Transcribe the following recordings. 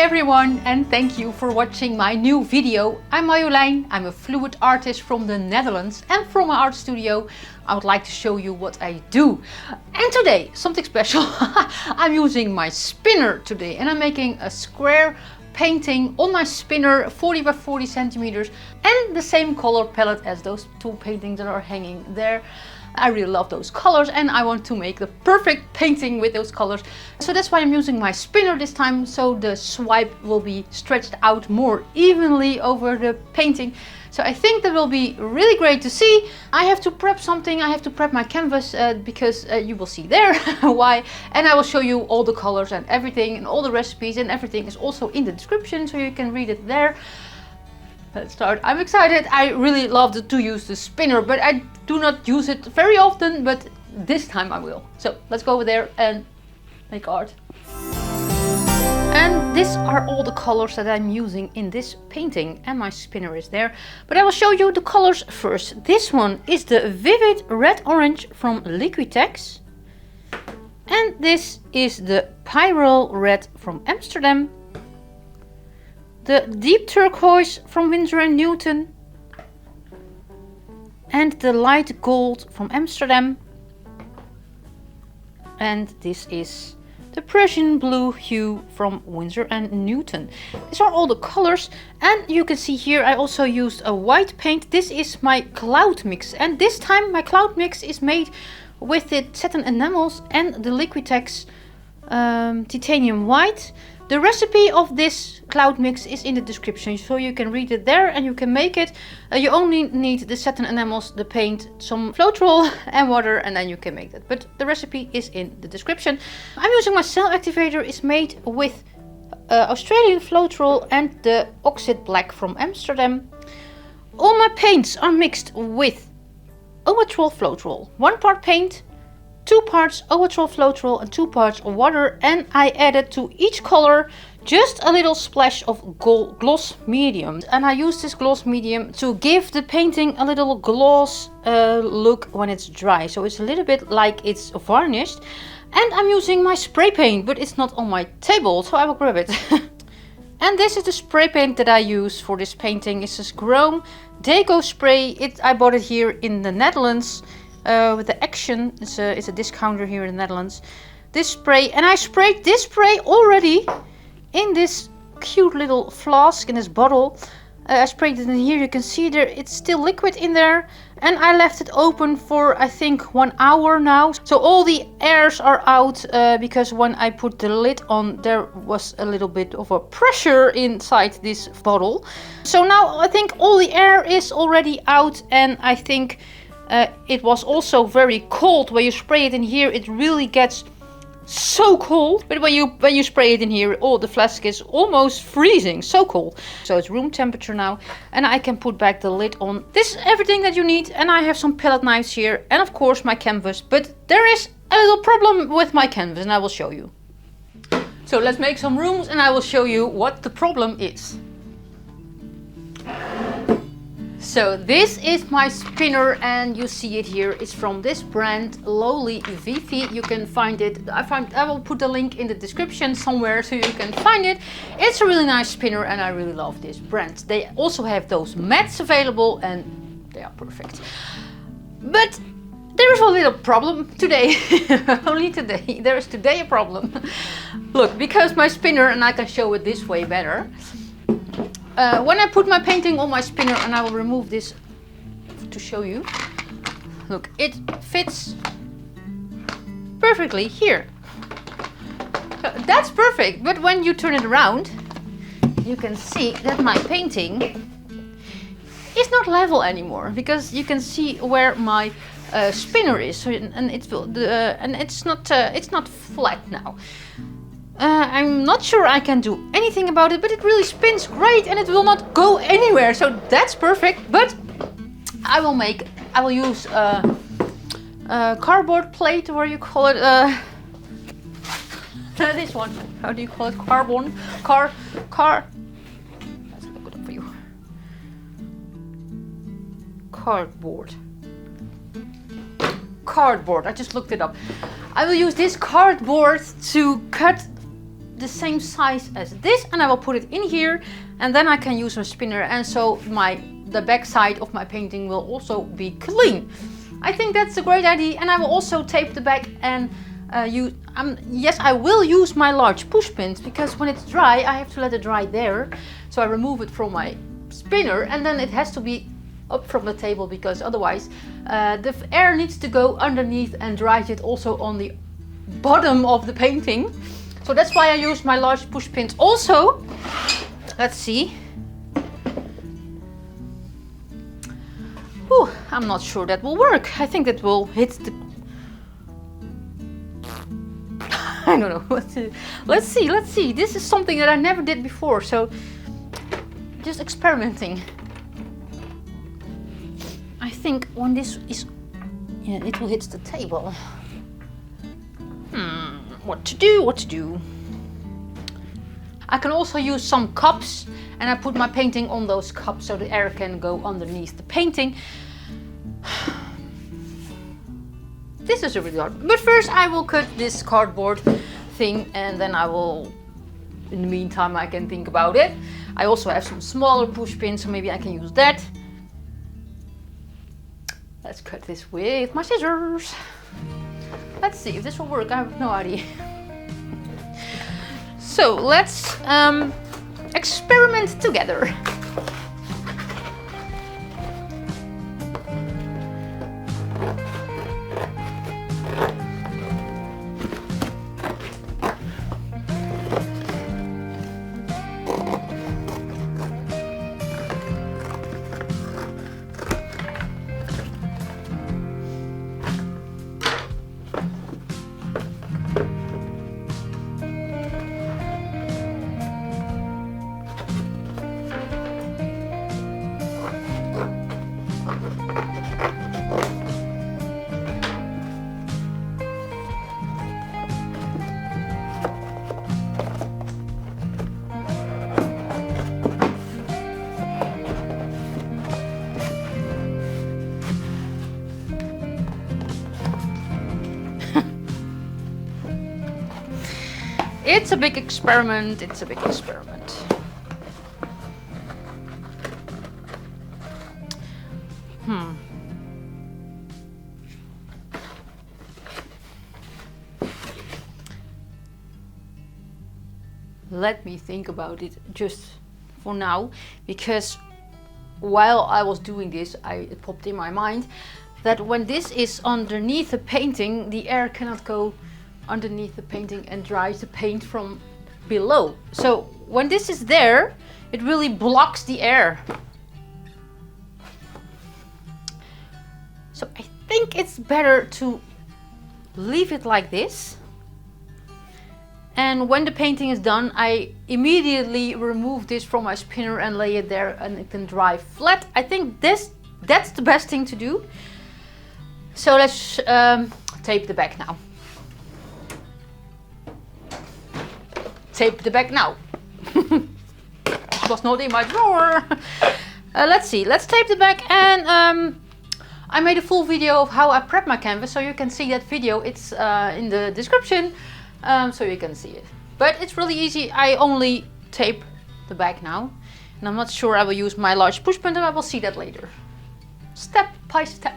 everyone, and thank you for watching my new video. I'm Marjolein, I'm a fluid artist from the Netherlands, and from my art studio I would like to show you what I do. And today, something special. I'm using my spinner today and I'm making a square painting on my spinner, 40 by 40 centimeters, and the same color palette as those two paintings that are hanging there. I really love those colors and I want to make the perfect painting with those colors. So that's why I'm using my spinner this time, so the swipe will be stretched out more evenly over the painting. So I think that will be really great to see. I have to prep something, I have to prep my canvas because you will see there why. And I will show you all the colors and everything and all the recipes, and everything is also in the description so you can read it there. Let's start. I'm excited. I really love to use the spinner, but I do not use it very often, but this time I will. So let's go over there and make art. And these are all the colors that I'm using in this painting, and my spinner is there. But I will show you the colors first. This one is the vivid red orange from Liquitex. And this is the Pyrrole red from Amsterdam. The deep turquoise from Winsor & Newton, and the light gold from Amsterdam, and this is the Prussian blue hue from Winsor & Newton. These are all the colors, and you can see here I also used a white paint. This is my CloudMix, and this time my CloudMix is made with the satin enamels and the Liquitex titanium white. The recipe of this CloudMix is in the description, so you can read it there and you can make it. You only need the satin enamels, the paint, some Floetrol and water, and then you can make that. But the recipe is in the description. I'm using my cell activator. It's made with Australian Floetrol and the Oxide Black from Amsterdam. All my paints are mixed with Oatrol Floetrol. 1 part paint, 2 parts Oatrol Floetrol and 2 parts water, and I added to each color just a little splash of gloss medium. And I use this gloss medium to give the painting a little gloss look when it's dry. So it's a little bit like it's varnished. And I'm using my spray paint, but it's not on my table, so I will grab it. And this is the spray paint that I use for this painting. It's a Chrome Deco spray. I bought it here in the Netherlands. With the Action, it's a discounter here in the Netherlands. This spray, and I sprayed this spray already in this cute little flask, in this bottle. I sprayed it in here. You can see there it's still liquid in there, and I left it open for I think 1 hour now. So all the airs are out because when I put the lid on there was a little bit of a pressure inside this bottle. So now I think all the air is already out, and I think it was also very cold. When you spray it in here, it really gets so cold. But when you spray it in here, the flask is almost freezing, so cold. So it's room temperature now, and I can put back the lid on. This is everything that you need, and I have some palette knives here, and of course my canvas. But there is a little problem with my canvas, and I will show you. So let's make some rooms, and I will show you what the problem is. So this is my spinner, and you see it here. It's from this brand, Lowly Vivi. You can find it. I will put the link in the description somewhere so you can find it. It's a really nice spinner, and I really love this brand. They also have those mats available, and they are perfect. But there is a little problem today. Only today. There is today a problem. Look, because my spinner, and I can show it this way better. When I put my painting on my spinner, and I will remove this to show you. Look, it fits perfectly here. So that's perfect, but when you turn it around, you can see that my painting is not level anymore, because you can see where my spinner is. So, and it's not flat now. I'm not sure I can do anything about it, but it really spins great and it will not go anywhere. So that's perfect. But I will use a cardboard plate, or you call it this one. How do you call it? Carbon? Let's look it up for you. Cardboard. Cardboard. I just looked it up. I will use this cardboard to cut the same size as this, and I will put it in here, and then I can use a spinner, and so the back side of my painting will also be clean. I think that's a great idea, and I will also tape the back and yes, I will use my large push pins, because when it's dry I have to let it dry there. So I remove it from my spinner, and then it has to be up from the table, because otherwise the air needs to go underneath and dry it also on the bottom of the painting. So that's why I use my large push pins. Also, let's see. Whew, I'm not sure that will work. I think that will hit the... I don't know. Let's see. This is something that I never did before, so just experimenting. I think when this is... yeah, it will hit the table. What to do? I can also use some cups, and I put my painting on those cups so the air can go underneath the painting. This is really hard. But first I will cut this cardboard thing, and then I will, in the meantime, I can think about it. I also have some smaller push pins, so maybe I can use that. Let's cut this with my scissors. Let's see if this will work. I have no idea. So let's experiment together. It's a big experiment. Let me think about it just for now, because while I was doing this, it popped in my mind that when this is underneath the painting, the air cannot go underneath the painting and dries the paint from below. So when this is there, it really blocks the air. So I think it's better to leave it like this. And when the painting is done, I immediately remove this from my spinner and lay it there, and it can dry flat. I think that's the best thing to do. So let's tape the back now. Tape the back now. It was not in my drawer. Let's see, let's tape the back, and I made a full video of how I prep my canvas, so you can see that video. It's in the description, so you can see it. But it's really easy. I only tape the back now, and I'm not sure I will use my large push pin, but I will see that later. Step by step.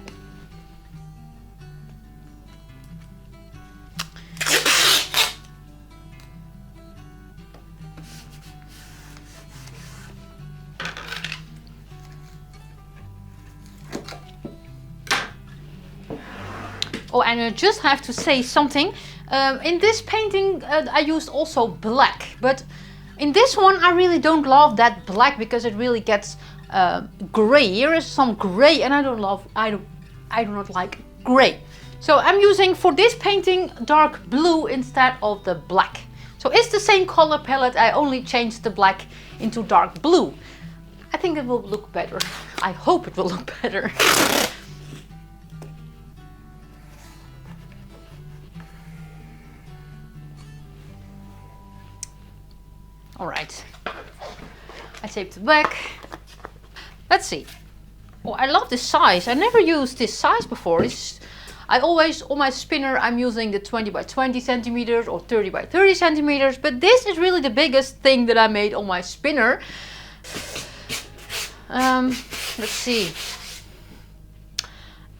Oh, and I just have to say something. In this painting, I used also black, but in this one, I really don't love that black because it really gets gray. Here is some gray, and I do not like gray. So I'm using for this painting dark blue instead of the black. So it's the same color palette. I only changed the black into dark blue. I think it will look better. I hope it will look better. Alright, I taped the back. Let's see. Oh, I love this size. I never used this size before. I always, on my spinner, I'm using the 20 by 20 centimeters or 30 by 30 centimeters, but this is really the biggest thing that I made on my spinner. Let's see.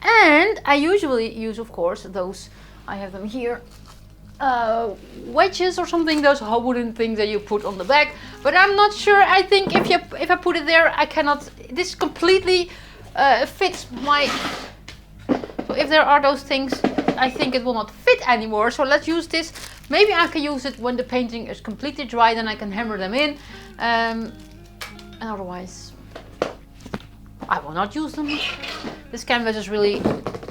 And I usually use, of course, those, I have them here, wedges or something, those wooden things that you put on the back. But I'm not sure. I think if I put it there, I cannot. This completely fits my. So if there are those things, I think it will not fit anymore. So let's use this. Maybe I can use it when the painting is completely dry, then I can hammer them in. And otherwise, I will not use them. This canvas is really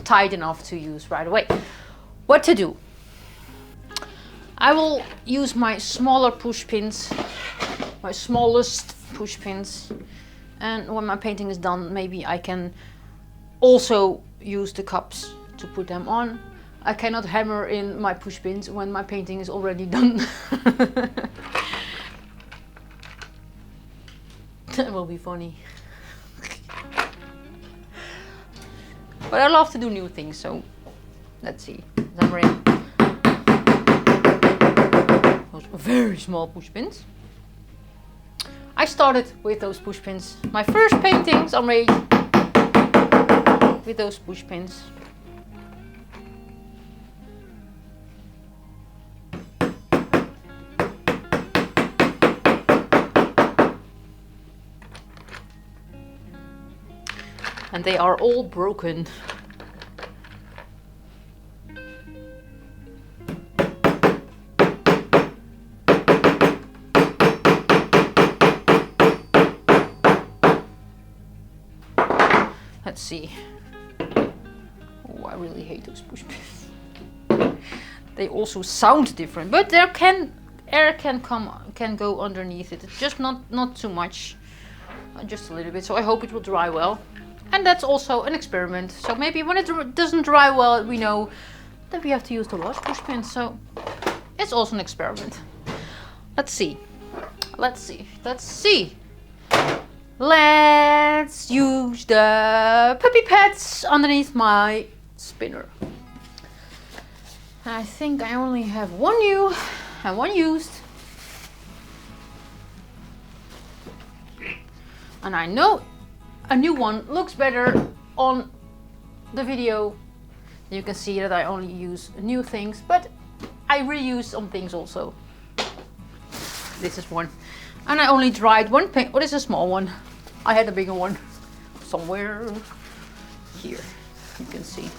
tight enough to use right away. What to do? I will use my smaller push pins, my smallest push pins. And when my painting is done, maybe I can also use the cups to put them on. I cannot hammer in my push pins when my painting is already done. That will be funny. But I love to do new things, so let's see. Hammer in. Those very small push pins. I started with those push pins. My first paintings are made with those push pins. And they are all broken. Let's see. Oh, I really hate those push pins. They also sound different, but air can go underneath it. It's just not too much, just a little bit. So I hope it will dry well. And that's also an experiment. So maybe when it doesn't dry well, we know that we have to use the large push pins. So it's also an experiment. Let's see. Let's see. Let's see. Let's use the puppy pads underneath my spinner. I think I only have one new and one used. And I know a new one looks better on the video. You can see that I only use new things, but I reuse some things also. This is one. And I only dried one paint. Oh, this is a small one. I had a bigger one somewhere here. You can see.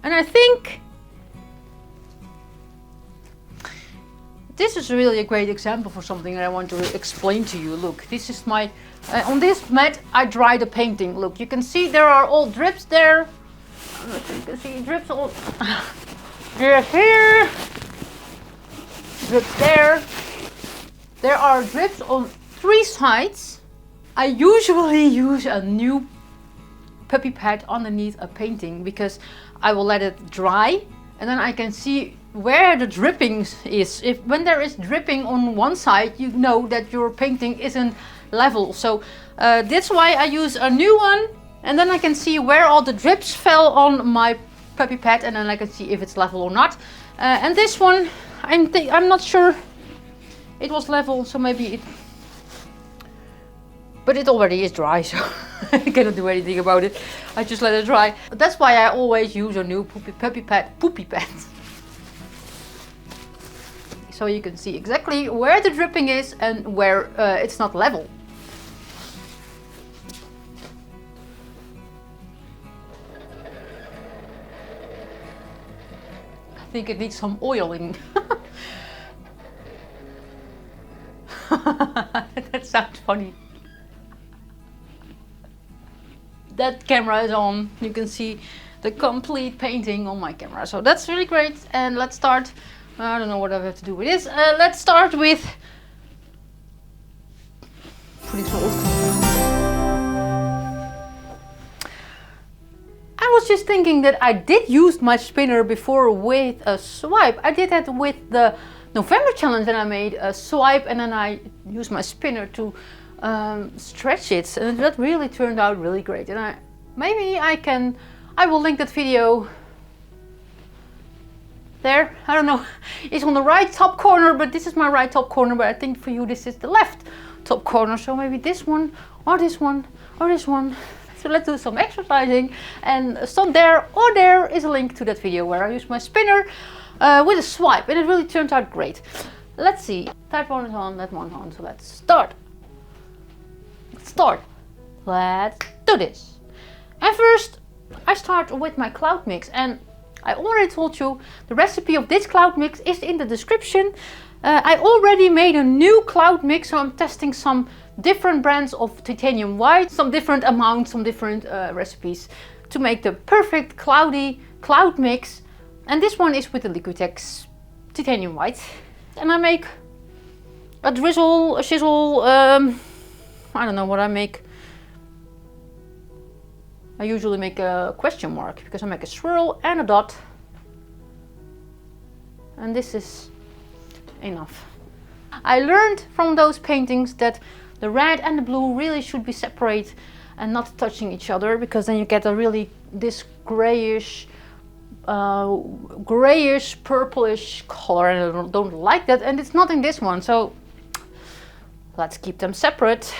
And I think this is really a great example for something that I want to explain to you. Look, this is my, on this mat I dried a painting. Look, you can see there are all drips there. You can see drips all, drips here, drips there. There are drips on 3 sides. I usually use a new puppy pad underneath a painting because I will let it dry and then I can see where the drippings is. When there is dripping on one side, you know that your painting isn't level. So that's why I use a new one, and then I can see where all the drips fell on my puppy pad, and then I can see if it's level or not. And this one, I'm not sure it was level, so maybe it, but it already is dry, so I cannot do anything about it. I just let it dry. That's why I always use a new puppy pad. So you can see exactly where the dripping is and where it's not level. I think it needs some oiling. That sounds funny. That camera is on. You can see the complete painting on my camera. So that's really great. And let's start. I don't know what I have to do with this. Let's start with putting some old color. I was just thinking that I did use my spinner before with a swipe. I did that with the November challenge, and I made a swipe and then I used my spinner to stretch it, and that really turned out really great. And I will link that video there. I don't know, it's on the right top corner, but this is my right top corner, but I think for you this is the left top corner, so maybe this one or this one or this one. So let's do some exercising, and some there or there is a link to that video where I use my spinner with a swipe, and it really turned out great. Let's see, that one is on, that one on, so let's start. Let's do this. And first I start with my CloudMix, and I already told you the recipe of this CloudMix is in the description. I already made a new CloudMix, so I'm testing some different brands of titanium white, some different amounts, some different recipes to make the perfect cloudy CloudMix. And this one is with the Liquitex titanium white. And I make a drizzle, a shizzle, I don't know what I make. I usually make a question mark because I make a swirl and a dot. And this is enough. I learned from those paintings that the red and the blue really should be separate and not touching each other, because then you get a really this grayish purplish color, and I don't like that, and it's not in this one, so let's keep them separate.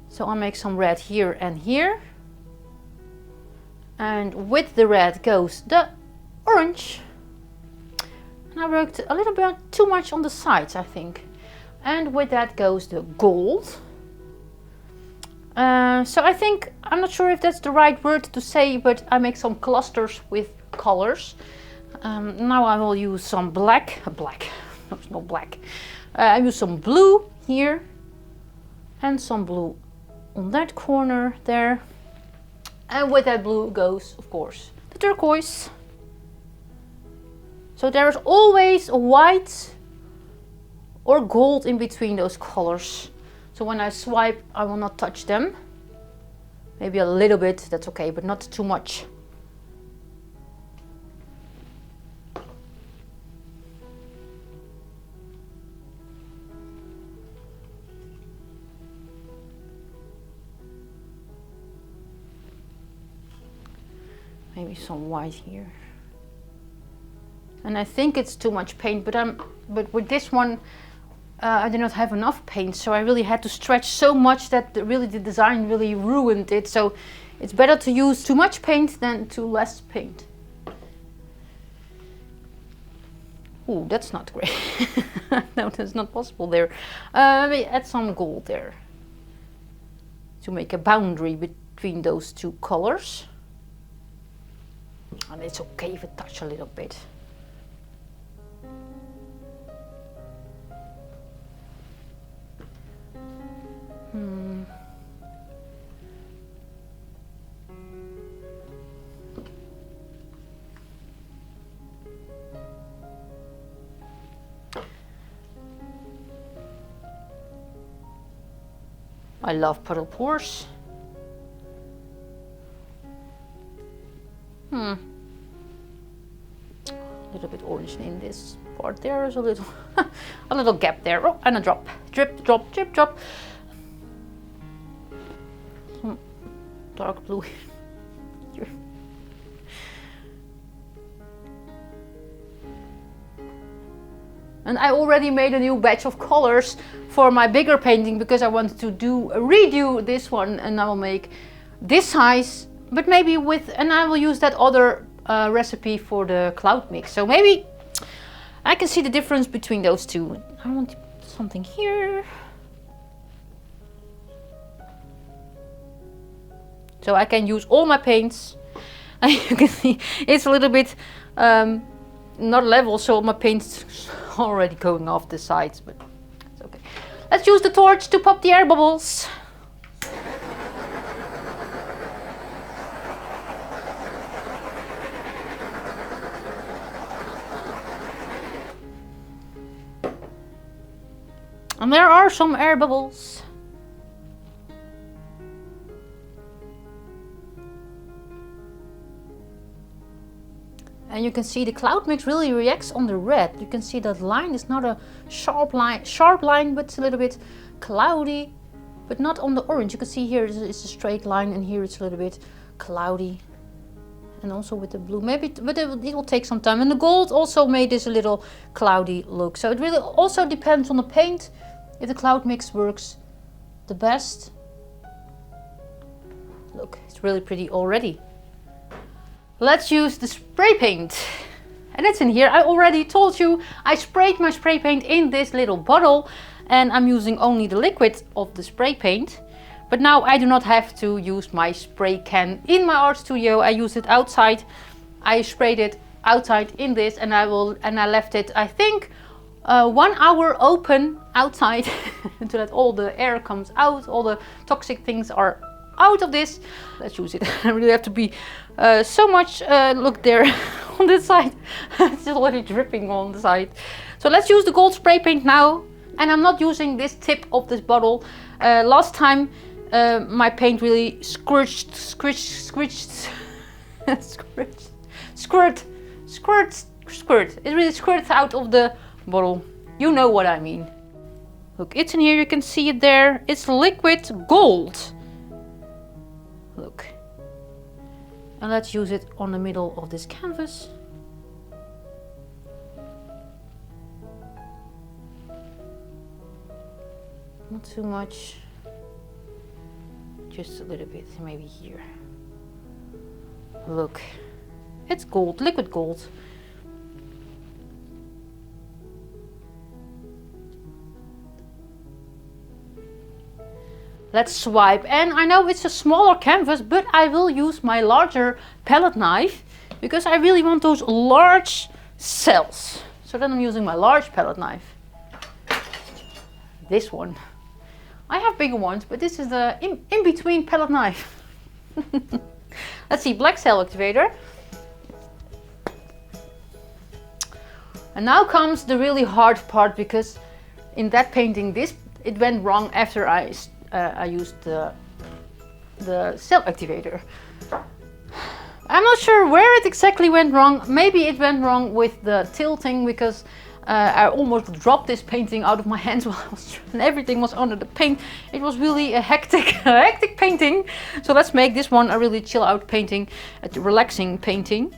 So I'll make some red here and here, and with the red goes the orange, and I worked a little bit too much on the sides, I think, and with that goes the gold. So I think, I'm not sure if that's the right word to say, but I make some clusters with colors. Now I will use some black, no, it's not black. I use some blue here and some blue on that corner there. And with that blue goes, of course, the turquoise. So there is always a white or gold in between those colors. So when I swipe, I will not touch them. Maybe a little bit, that's okay, but not too much. Maybe some white here. And I think it's too much paint, but with this one, I did not have enough paint, so I really had to stretch so much that the design really ruined it. So it's better to use too much paint than too less paint. Ooh, that's not great. No, that's not possible there. Let me add some gold there to make a boundary between those two colors. And it's okay if I touch a little bit. I love puddle pours. A little bit orange in this part. There is a little a little gap there. Oh, and a drop. Drip, drop, drip, drop. Some dark blue here. And I already made a new batch of colors for my bigger painting because I wanted to redo this one, and I will make this size, but maybe and I will use that other recipe for the CloudMix. So maybe I can see the difference between those two. I want something here. So I can use all my paints. And you can see it's a little bit not level, so my paint's already going off the sides, but it's okay. Let's use the torch to pop the air bubbles. And there are some air bubbles. And you can see the CloudMix really reacts on the red. You can see that line is not a sharp line, but it's a little bit cloudy, but not on the orange. You can see here it's a straight line, and here it's a little bit cloudy. And also with the blue, maybe, but it will take some time. And the gold also made this a little cloudy look. So it really also depends on the paint, if the CloudMix works the best. Look, it's really pretty already. Let's use the spray paint. And it's in here. I already told you I sprayed my spray paint in this little bottle, and I'm using only the liquid of the spray paint. But now I do not have to use my spray can in my art studio. I use it outside. I sprayed it outside in this, and I left it, I think, 1 hour open outside so that all the air comes out, all the toxic things are out of this. Let's use it. I really have to be so much, look there on this side. It's already dripping on the side. So let's use the gold spray paint now. And I'm not using this tip of this bottle. Last time my paint really squirt. It really squirts out of the bottle. You know what I mean. Look, it's in here, you can see it there. It's liquid gold. Look. And let's use it on the middle of this canvas. Not too much. Just a little bit, maybe here. Look. It's gold, liquid gold. Let's swipe, and I know it's a smaller canvas, but I will use my larger palette knife because I really want those large cells. So then I'm using my large palette knife. This one. I have bigger ones, but this is the in-between palette knife. Let's see, black cell activator. And now comes the really hard part, because in that painting it went wrong after I used the cell activator. I'm not sure where it exactly went wrong. Maybe it went wrong with the tilting, because I almost dropped this painting out of my hands while I was, and everything was under the paint. It was really a hectic painting. So let's make this one a really chill out painting, a relaxing painting,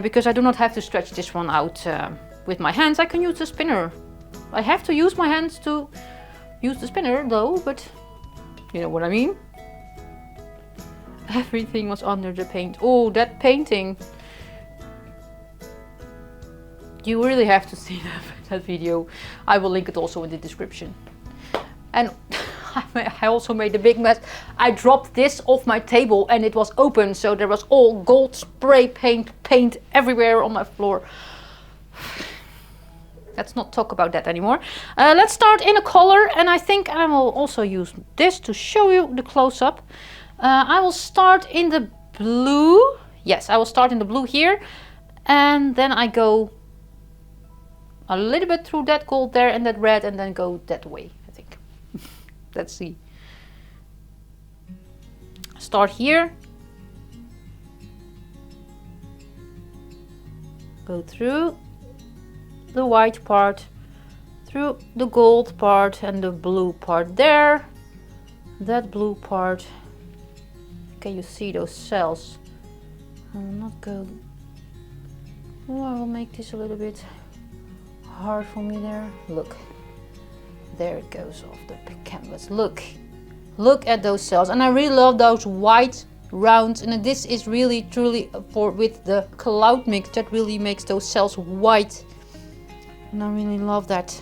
because I do not have to stretch this one out with my hands. I can use the spinner. I have to use my hands to use the spinner though, but you know what I mean. Everything was under the paint. Oh, that painting. You really have to see that video. I will link it also in the description. And I also made a big mess. I dropped this off my table and it was open, so there was all gold spray paint everywhere on my floor. Let's not talk about that anymore. Let's start in a color, and I think I will also use this to show you the close-up. I will start in the blue. Yes, I will start in the blue here, and then I go a little bit through that gold there and that red, and then go that way, I think. Let's see. Start here. Go through the white part, through the gold part and the blue part there. That blue part. Can you see those cells? I will not go. Oh, I will make this a little bit hard for me there. Look, there it goes off the canvas. Look at those cells, and I really love those white rounds, and this is really truly with the CloudMix that really makes those cells white, and I really love that.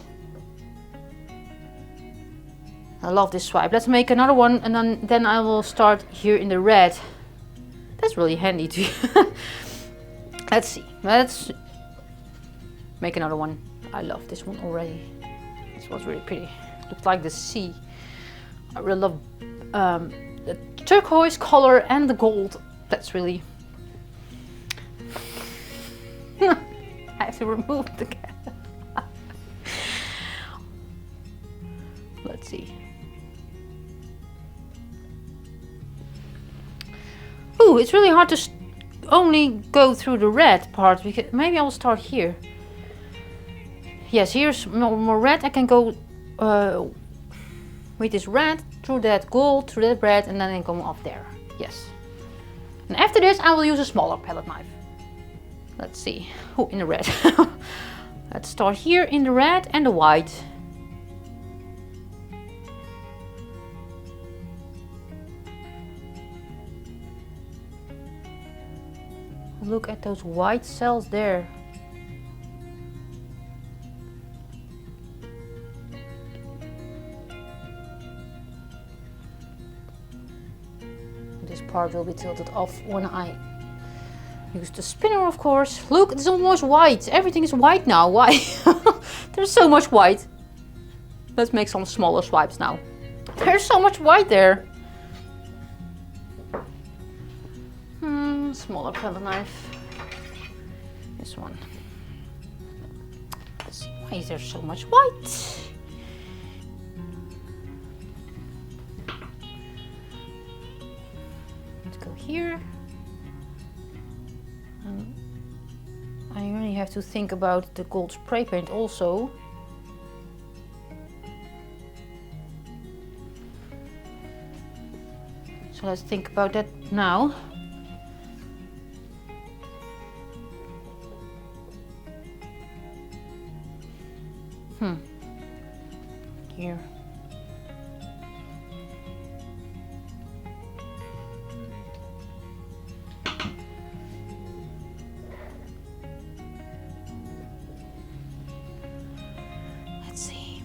I love this swipe. Let's make another one, and then I will start here in the red. That's really handy too. Let's see. Let's make another one. I love this one already. This was really pretty. Looks like the sea. I really love the turquoise color and the gold. That's really... I have to remove the camera. Let's see. Ooh, it's really hard to only go through the red part, because maybe I will start here. Yes, here's more red. I can go with this red through that gold, through that red, and then come off there. Yes. And after this, I will use a smaller palette knife. Let's see. Oh, in the red. Let's start here in the red and the white. Look at those white cells there. This part will be tilted off when I use the spinner, of course. Look, it's almost white. Everything is white now. Why? There's so much white. Let's make some smaller swipes now. There's so much white there. Smaller palette knife. This one. Let's see, why is there so much white? Let's go here. I really have to think about the gold spray paint also. So let's think about that now. Here. Let's see.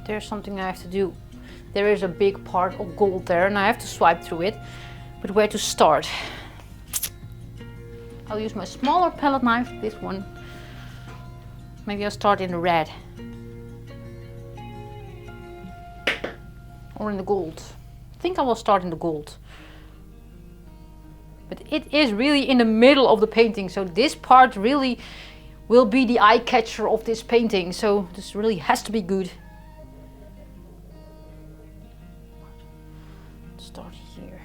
There's something I have to do. There is a big part of gold there and I have to swipe through it. But where to start? I'll use my smaller palette knife, this one. Maybe I'll start in the red. Or in the gold. I think I will start in the gold. But it is really in the middle of the painting, so this part really will be the eye catcher of this painting. So this really has to be good. Start here.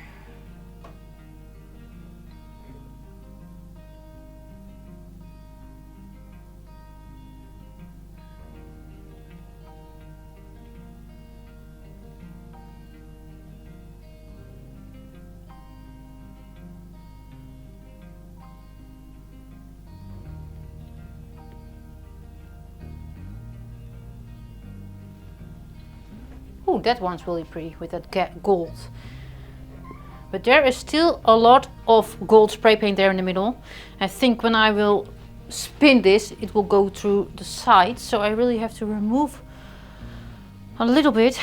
Oh, that one's really pretty with that gold. But there is still a lot of gold spray paint there in the middle. I think when I will spin this, it will go through the sides. So I really have to remove a little bit.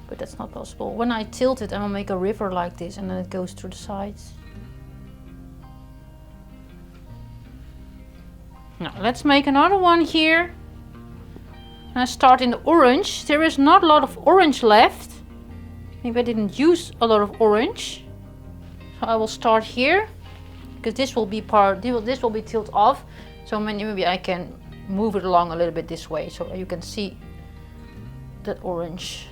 But that's not possible. When I tilt it, I will make a river like this and then it goes through the sides. Now let's make another one here. And I start in the orange. There is not a lot of orange left. Maybe I didn't use a lot of orange. So I will start here. Because this will be this will be tilted off. So maybe I can move it along a little bit this way. So you can see that orange.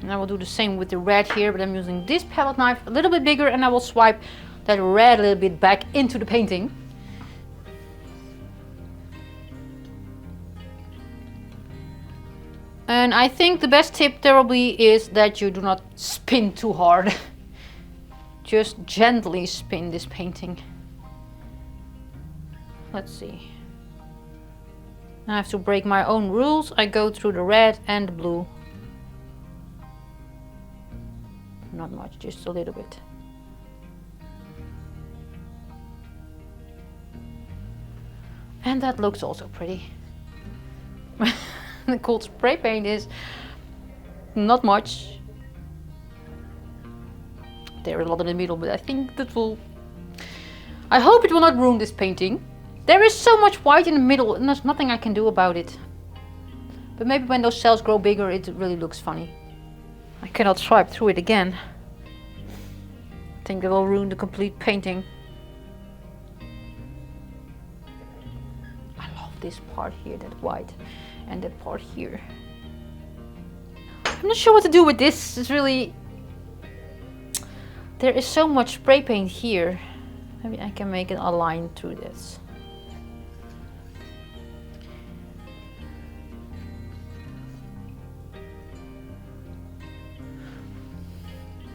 And I will do the same with the red here, but I'm using this palette knife a little bit bigger and I will swipe that red a little bit back into the painting. And I think the best tip there will be is that you do not spin too hard. Just gently spin this painting. Let's see. I have to break my own rules. I go through the red and the blue. Not much, just a little bit. And that looks also pretty. The gold spray paint is not much. There is a lot in the middle, but I think that will... I hope it will not ruin this painting. There is so much white in the middle and there's nothing I can do about it. But maybe when those cells grow bigger, it really looks funny. I cannot swipe through it again. I think that will ruin the complete painting. I love this part here, that white, and that part here. I'm not sure what to do with this. It's really... There is so much spray paint here. Maybe I can make a line through this.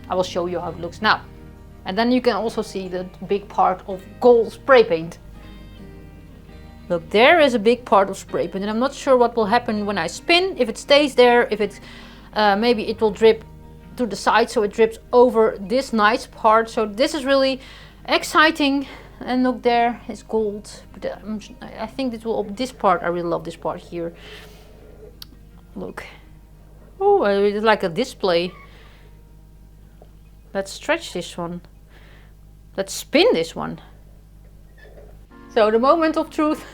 I will show you how it looks now. And then you can also see the big part of gold spray paint. Look, there is a big part of spray paint and I'm not sure what will happen when I spin. If it stays there, if it maybe it will drip to the side, so it drips over this nice part. So this is really exciting. And look, there is gold. But I think this part, I really love this part here. Look. Oh, it's like a display. Let's stretch this one. Let's spin this one. So the moment of truth.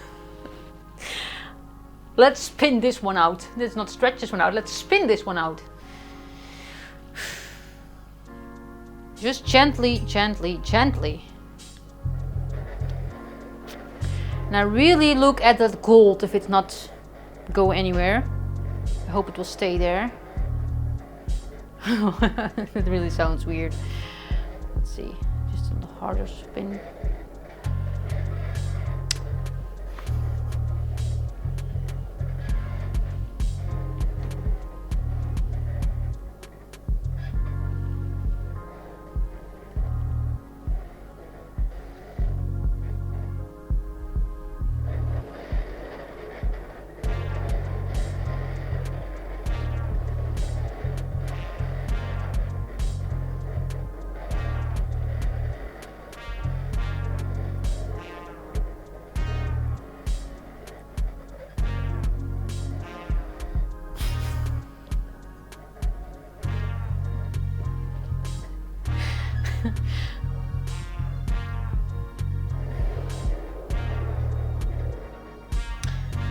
Let's spin this one out. Let's not stretch this one out. Let's spin this one out. Just gently, gently, gently. Now really look at that gold if it's not go anywhere. I hope it will stay there. It really sounds weird. Let's see, just a harder spin.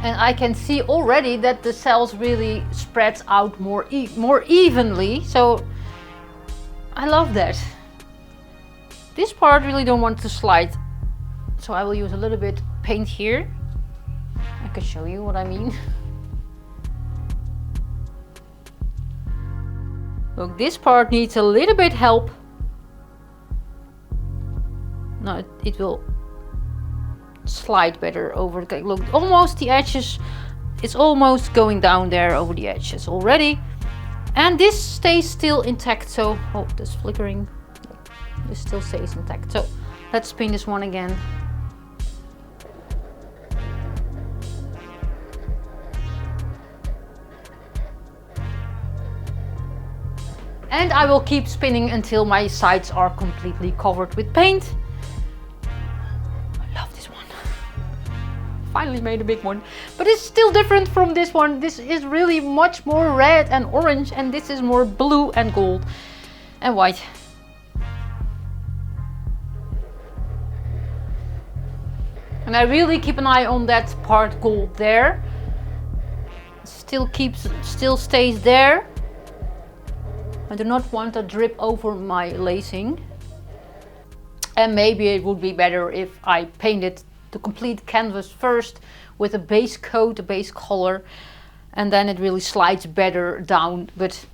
And I can see already that the cells really spreads out more evenly. So I love that. This part really don't want to slide. So I will use a little bit paint here. I can show you what I mean. Look, this part needs a little bit help. No, it will slide better over. Look, almost the edges, it's almost going down there over the edges already. And this stays still intact, so, oh, this flickering. This still stays intact. So let's spin this one again. And I will keep spinning until my sides are completely covered with paint. I love this one. Finally made a big one. But it's still different from this one. This is really much more red and orange, and this is more blue and gold and white. And I really keep an eye on that part gold there. Still stays there. I do not want a drip over my lacing. And maybe it would be better if I painted the complete canvas first with a base coat, a base color, and then it really slides better down. But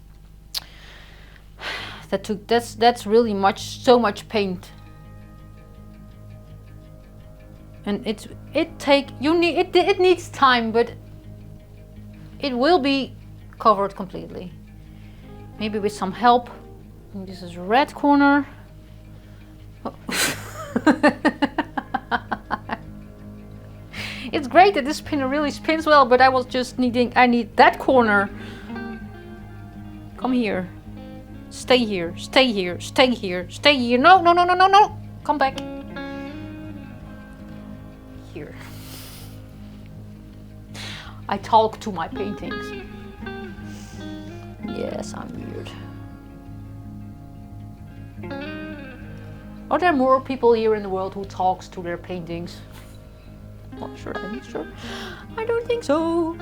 that's really so much paint. And it needs time, but it will be covered completely. Maybe with some help. And this is a red corner. Oh. It's great that this spinner really spins well, but I need that corner. Come here. Stay here, stay here, stay here, stay here. No, no, no, no, no, no. Come back. Here. I talk to my paintings. Yes, I'm weird. Are there more people here in the world who talks to their paintings? Not sure, I'm not sure. I don't think so.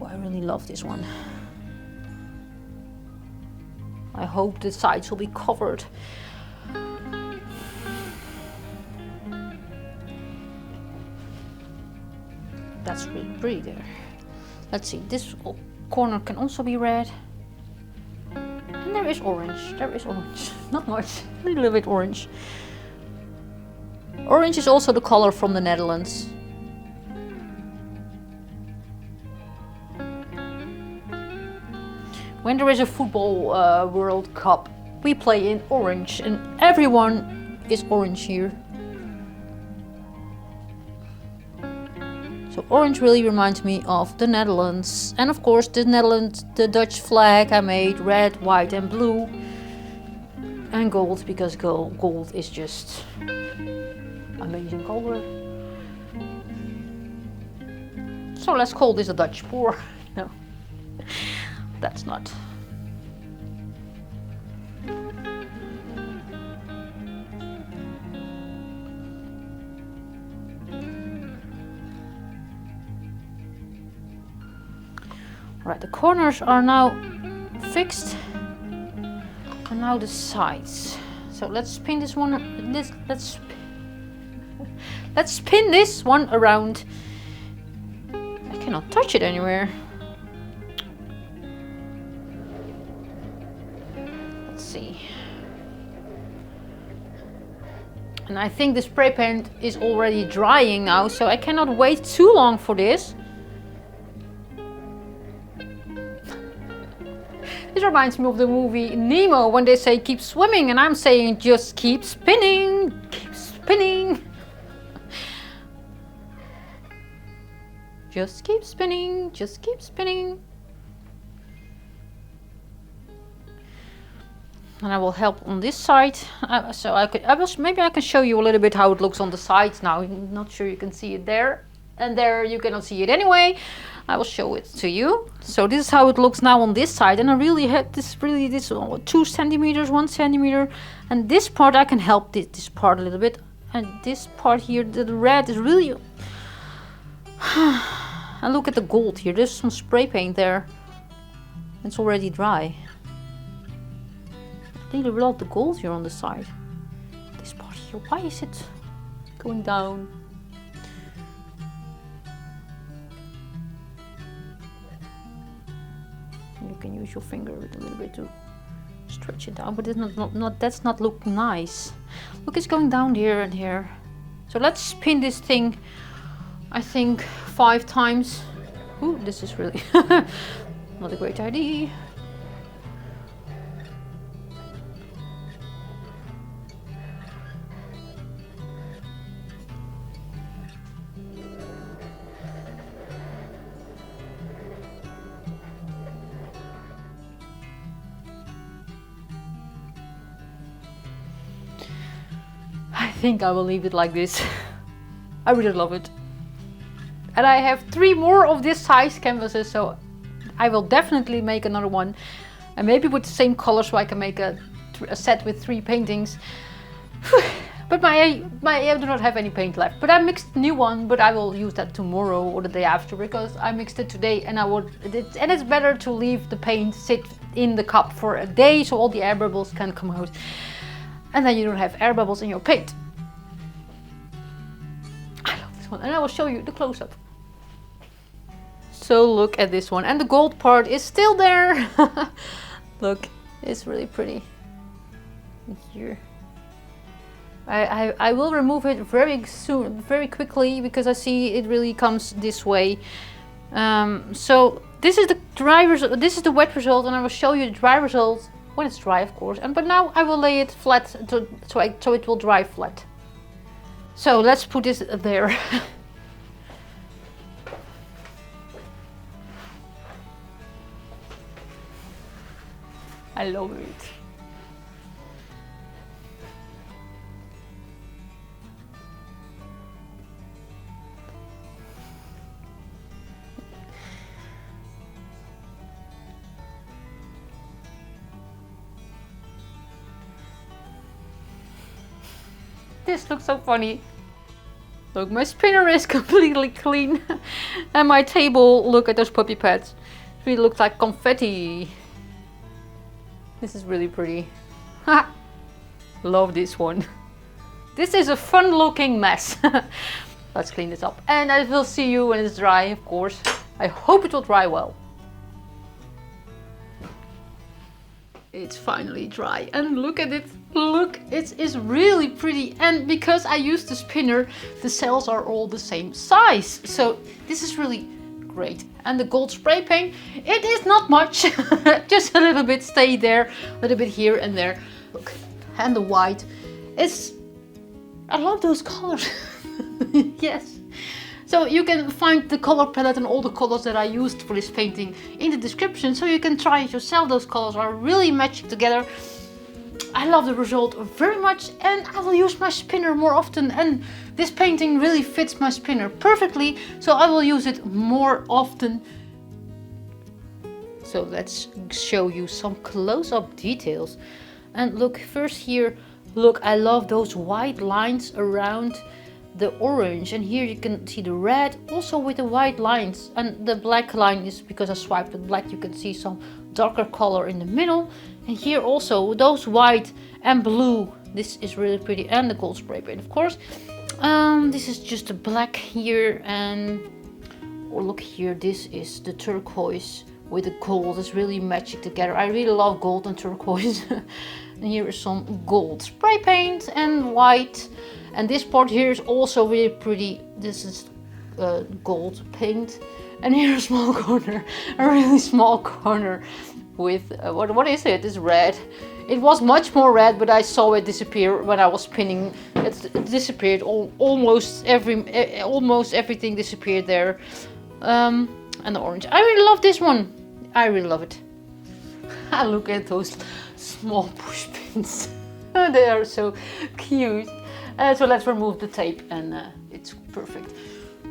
Oh, I really love this one. I hope the sides will be covered. That's really pretty there. Let's see, this corner can also be red. And there is orange. There is orange. Not much, a little bit orange. Orange is also the color from the Netherlands. When there is a football World Cup, we play in orange and everyone is orange here. So orange really reminds me of the Netherlands. And of course the Netherlands, the Dutch flag I made red, white and blue. And gold, because gold is just amazing color. So let's call this a Dutch pour. No, that's not. Right, the corners are now fixed, and now the sides. So let's spin this one. Let's spin this one around. I cannot touch it anywhere. Let's see. And I think the spray paint is already drying now, so I cannot wait too long for this. This reminds me of the movie Nemo when they say keep swimming and I'm saying just keep spinning, keep spinning. Just keep spinning, just keep spinning. And I will help on this side. Maybe I can show you a little bit how it looks on the sides now. I'm not sure you can see it there. And there you cannot see it anyway. I will show it to you. So this is how it looks now on this side, and I really had this 2 centimeters, 1 centimeter, and this part I can help this part a little bit, and this part here, the red is really. And look at the gold here. There's some spray paint there. It's already dry. I really love the gold here on the side. This part here. Why is it going down? You can use your finger a little bit to stretch it down, but it's that's not looking nice. Look, it's going down here and here. So let's spin this thing, I think 5 times. Ooh, this is really not a great idea. I think I will leave it like this. I really love it. And I have 3 more of this size canvases, so I will definitely make another one. And maybe with the same color, so I can make a set with 3 paintings. But I do not have any paint left. But I mixed a new one, but I will use that tomorrow or the day after, because I mixed it today and it's better to leave the paint sit in the cup for a day so all the air bubbles can come out. And then you don't have air bubbles in your paint. I love this one, and I will show you the close-up. So look at this one, and the gold part is still there. Look, it's really pretty. Here. I will remove it very soon, very quickly, because I see it really comes this way. So this is this is the wet result, and I will show you the dry result when it's dry, of course. But now I will lay it flat so it will dry flat. So let's put this there. I love it. This looks so funny. Look, my spinner is completely clean. And my table, look at those puppy pads. It really looks like confetti. This is really pretty. Love this one. This is a fun looking mess. Let's clean this up. And I will see you when it's dry, of course. I hope it will dry well. It's finally dry and look at it. Look, it is really pretty. And because I used the spinner, the cells are all the same size. So this is really great. And the gold spray paint, it is not much. Just a little bit stay there, a little bit here and there. Look, and the white is, I love those colors. Yes. So you can find the color palette and all the colors that I used for this painting in the description, so you can try it yourself. Those colors are really matching together. I love the result very much, and I will use my spinner more often, and this painting really fits my spinner perfectly, so I will use it more often. So let's show you some close-up details. And look, first here, look, I love those white lines around the orange, and here you can see the red also with the white lines, and the black line is because I swiped with black. You can see some darker color in the middle, and here also those white and blue. This is really pretty, and the gold spray paint, of course. This is just a black here, and oh, look here, this is the turquoise with the gold. It's really matching together. I really love gold and turquoise. And here is some gold spray paint and white. And this part here is also really pretty. This is gold paint. And here a small corner, a really small corner with, what is it? It's red. It was much more red, but I saw it disappear when I was spinning. It disappeared, almost everything disappeared there. And the orange. I really love this one. I really love it. Look at those small push pins. They are so cute. So let's remove the tape, and it's perfect.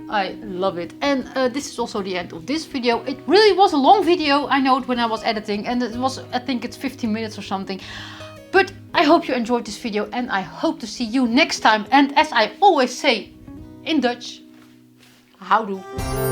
I love it. And this is also the end of this video. It really was a long video, I know it, when I was editing, and it was, I think it's 15 minutes or something. But I hope you enjoyed this video, and I hope to see you next time. And as I always say in Dutch, houdoe.